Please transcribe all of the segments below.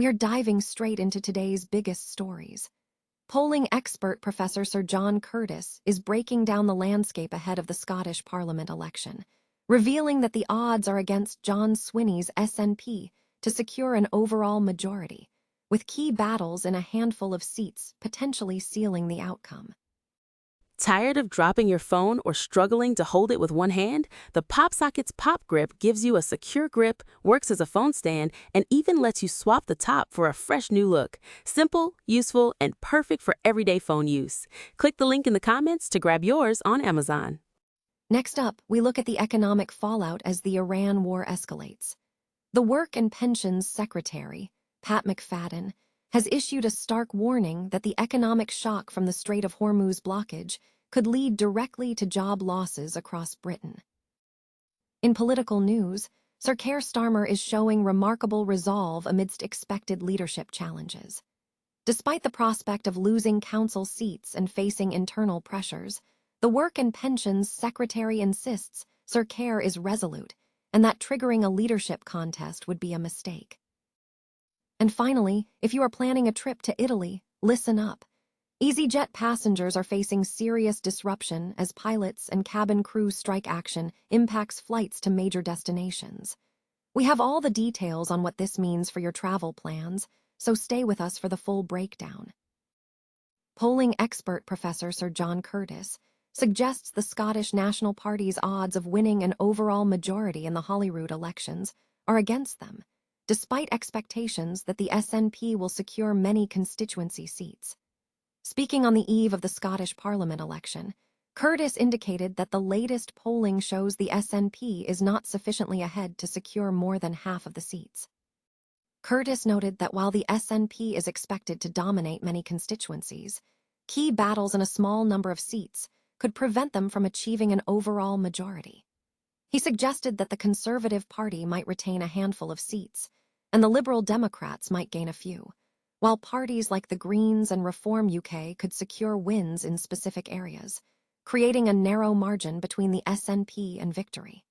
we are diving straight into today's biggest stories. Polling expert Professor Sir John Curtis is breaking down the landscape ahead of the Scottish Parliament election, revealing that the odds are against John Swinney's SNP to secure an overall majority, with key battles in a handful of seats potentially sealing the outcome. Tired of dropping your phone or struggling to hold it with one hand? The PopSocket's Pop Grip gives you a secure grip, works as a phone stand, and even lets you swap the top for a fresh new look. Simple, useful, and perfect for everyday phone use. Click the link in the comments to grab yours on Amazon. Next up, we look at the economic fallout as the Iran war escalates. The Work and Pensions Secretary, Pat McFadden, has issued a stark warning that the economic shock from the Strait of Hormuz blockage could lead directly to job losses across Britain. In political news, Sir Keir Starmer is showing remarkable resolve amidst expected leadership challenges. Despite the prospect of losing council seats and facing internal pressures, the Work and Pensions Secretary insists Sir Keir is resolute and that triggering a leadership contest would be a mistake. And finally, if you are planning a trip to Italy, listen up. easyJet passengers are facing serious disruption as pilots and cabin crew strike action impacts flights to major destinations. We have all the details on what this means for your travel plans, so stay with us for the full breakdown. Polling expert Professor Sir John Curtis suggests the Scottish National Party's odds of winning an overall majority in the Holyrood elections are against them, despite expectations that the SNP will secure many constituency seats. Speaking on the eve of the Scottish Parliament election, Curtis indicated that the latest polling shows the SNP is not sufficiently ahead to secure more than half of the seats. Curtis noted that while the SNP is expected to dominate many constituencies, key battles in a small number of seats could prevent them from achieving an overall majority. He suggested that the Conservative Party might retain a handful of seats, and the Liberal Democrats might gain a few, while parties like the Greens and Reform UK could secure wins in specific areas, creating a narrow margin between the SNP and victory.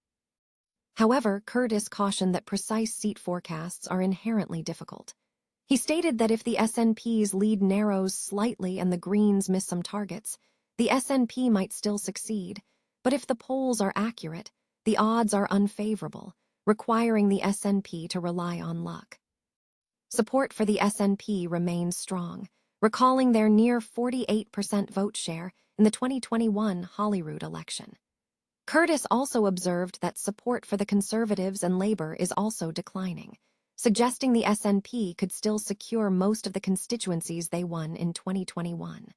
However, Curtis cautioned that precise seat forecasts are inherently difficult. He stated that if the SNP's lead narrows slightly and the Greens miss some targets, the SNP might still succeed, but if the polls are accurate, the odds are unfavorable, requiring the SNP to rely on luck. Support for the SNP remains strong, recalling their near 48% vote share in the 2021 Holyrood election. Curtis also observed that support for the Conservatives and Labour is also declining, suggesting the SNP could still secure most of the constituencies they won in 2021.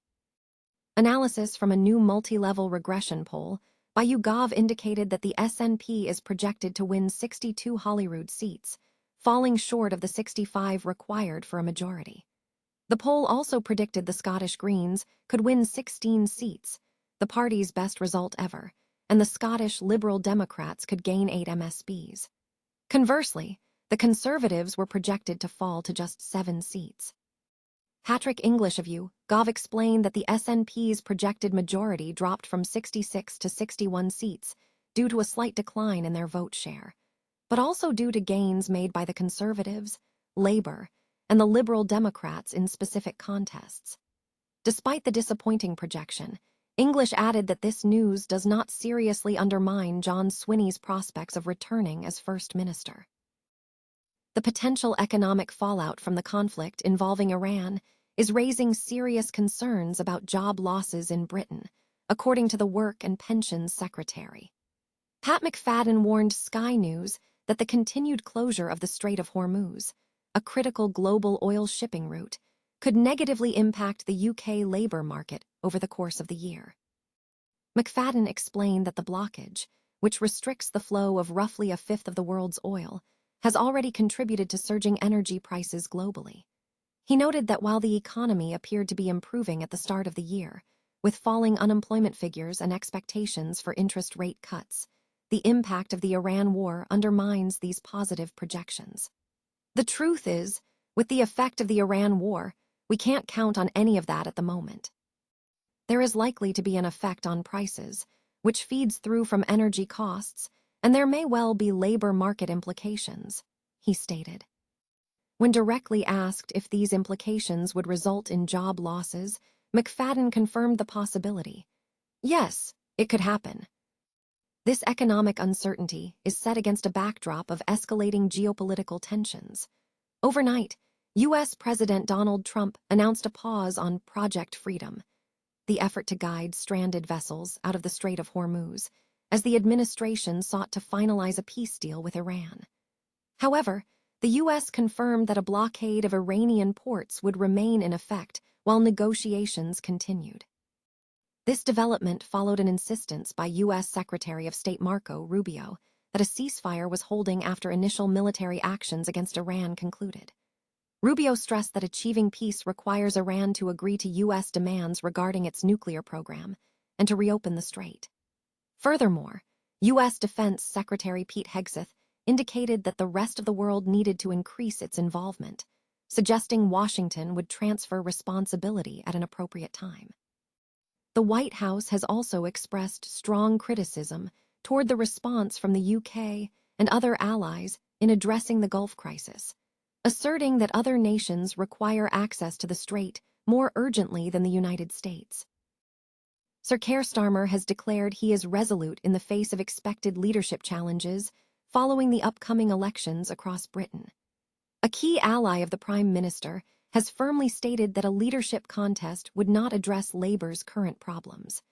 Analysis from a new multi-level regression poll by YouGov indicated that the SNP is projected to win 62 Holyrood seats, falling short of the 65 required for a majority. The poll also predicted the Scottish Greens could win 16 seats, the party's best result ever, and the Scottish Liberal Democrats could gain 8 MSBs. Conversely, the Conservatives were projected to fall to just 7 seats. Patrick English of YouGov explained that the SNP's projected majority dropped from 66 to 61 seats due to a slight decline in their vote share, but also due to gains made by the Conservatives, Labour, and the Liberal Democrats in specific contests. Despite the disappointing projection, English added that this news does not seriously undermine John Swinney's prospects of returning as First Minister. The potential economic fallout from the conflict involving Iran is raising serious concerns about job losses in Britain, according to the Work and Pensions Secretary. Pat McFadden warned Sky News that the continued closure of the Strait of Hormuz, a critical global oil shipping route, could negatively impact the UK labour market over the course of the year. McFadden explained that the blockage, which restricts the flow of roughly a fifth of the world's oil, has already contributed to surging energy prices globally. He noted that while the economy appeared to be improving at the start of the year, with falling unemployment figures and expectations for interest rate cuts, the impact of the Iran war undermines these positive projections. The truth is, with the effect of the Iran war, we can't count on any of that at the moment. There is likely to be an effect on prices, which feeds through from energy costs, and there may well be labor market implications, he stated. When directly asked if these implications would result in job losses, McFadden confirmed the possibility. Yes, it could happen. This economic uncertainty is set against a backdrop of escalating geopolitical tensions. Overnight, U.S. President Donald Trump announced a pause on Project Freedom, the effort to guide stranded vessels out of the Strait of Hormuz, as the administration sought to finalize a peace deal with Iran. However, the U.S. confirmed that a blockade of Iranian ports would remain in effect while negotiations continued. This development followed an insistence by U.S. Secretary of State Marco Rubio that a ceasefire was holding after initial military actions against Iran concluded. Rubio stressed that achieving peace requires Iran to agree to U.S. demands regarding its nuclear program and to reopen the strait. Furthermore, U.S. Defense Secretary Pete Hegseth indicated that the rest of the world needed to increase its involvement, suggesting Washington would transfer responsibility at an appropriate time. The White House has also expressed strong criticism toward the response from the UK and other allies in addressing the Gulf crisis, asserting that other nations require access to the strait more urgently than the United States. Sir Keir Starmer has declared he is resolute in the face of expected leadership challenges following the upcoming elections across Britain. A key ally of the Prime Minister has firmly stated that a leadership contest would not address Labour's current problems.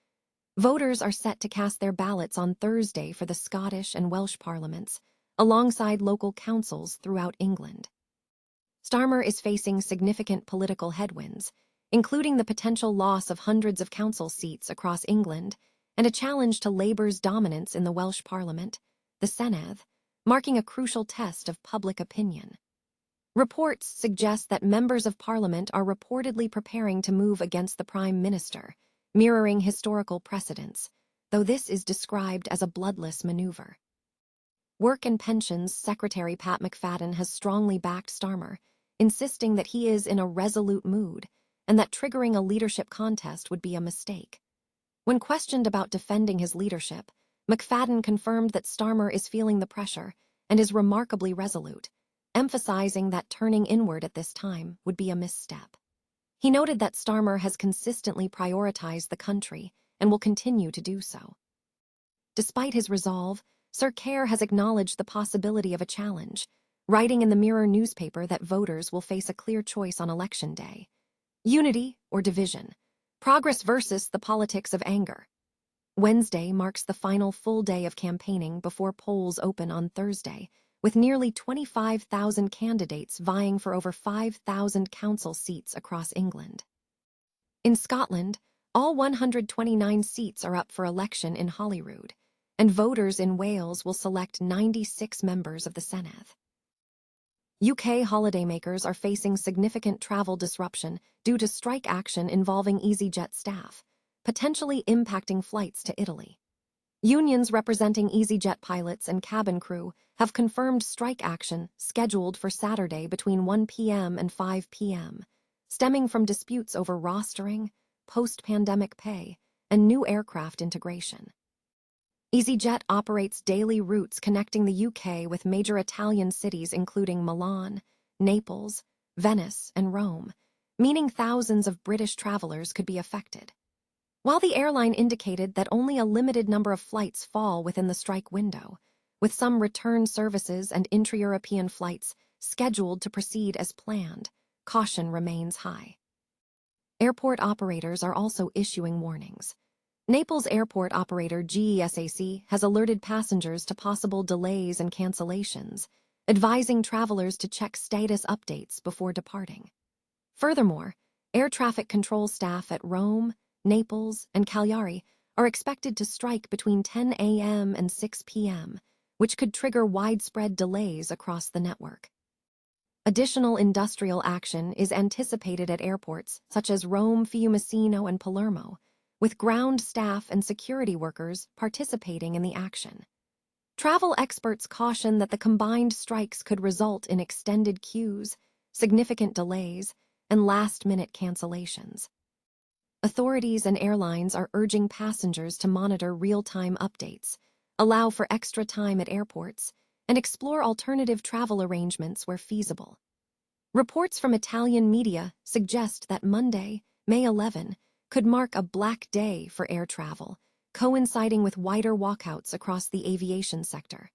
Voters are set to cast their ballots on Thursday for the Scottish and Welsh parliaments, alongside local councils throughout England. Starmer is facing significant political headwinds, including the potential loss of hundreds of council seats across England and a challenge to Labour's dominance in the Welsh Parliament, the Senedd, marking a crucial test of public opinion. Reports suggest that members of Parliament are reportedly preparing to move against the Prime Minister, mirroring historical precedents, though this is described as a bloodless maneuver. Work and Pensions Secretary Pat McFadden has strongly backed Starmer, insisting that he is in a resolute mood and that triggering a leadership contest would be a mistake. When questioned about defending his leadership, McFadden confirmed that Starmer is feeling the pressure and is remarkably resolute, emphasizing that turning inward at this time would be a misstep. He noted that Starmer has consistently prioritized the country and will continue to do so. Despite his resolve, Sir Keir has acknowledged the possibility of a challenge, writing in the Mirror newspaper that voters will face a clear choice on Election Day: unity or division, progress versus the politics of anger. Wednesday marks the final full day of campaigning before polls open on Thursday, with nearly 25,000 candidates vying for over 5,000 council seats across England. In Scotland, all 129 seats are up for election in Holyrood, and voters in Wales will select 96 members of the Senedd. UK holidaymakers are facing significant travel disruption due to strike action involving easyJet staff, potentially impacting flights to Italy. Unions representing easyJet pilots and cabin crew have confirmed strike action scheduled for Saturday between 1 p.m. and 5 p.m., stemming from disputes over rostering, post-pandemic pay, and new aircraft integration. easyJet operates daily routes connecting the UK with major Italian cities including Milan, Naples, Venice, and Rome, meaning thousands of British travelers could be affected. While the airline indicated that only a limited number of flights fall within the strike window, with some return services and intra-European flights scheduled to proceed as planned, caution remains high. Airport operators are also issuing warnings. Naples airport operator GESAC has alerted passengers to possible delays and cancellations, advising travelers to check status updates before departing. Furthermore, air traffic control staff at Rome, Naples, and Cagliari are expected to strike between 10 a.m. and 6 p.m., which could trigger widespread delays across the network. Additional industrial action is anticipated at airports such as Rome, Fiumicino, and Palermo, with ground staff and security workers participating in the action. Travel experts caution that the combined strikes could result in extended queues, significant delays, and last-minute cancellations. Authorities and airlines are urging passengers to monitor real-time updates, allow for extra time at airports, and explore alternative travel arrangements where feasible. Reports from Italian media suggest that Monday, May 11, could mark a black day for air travel, coinciding with wider walkouts across the aviation sector.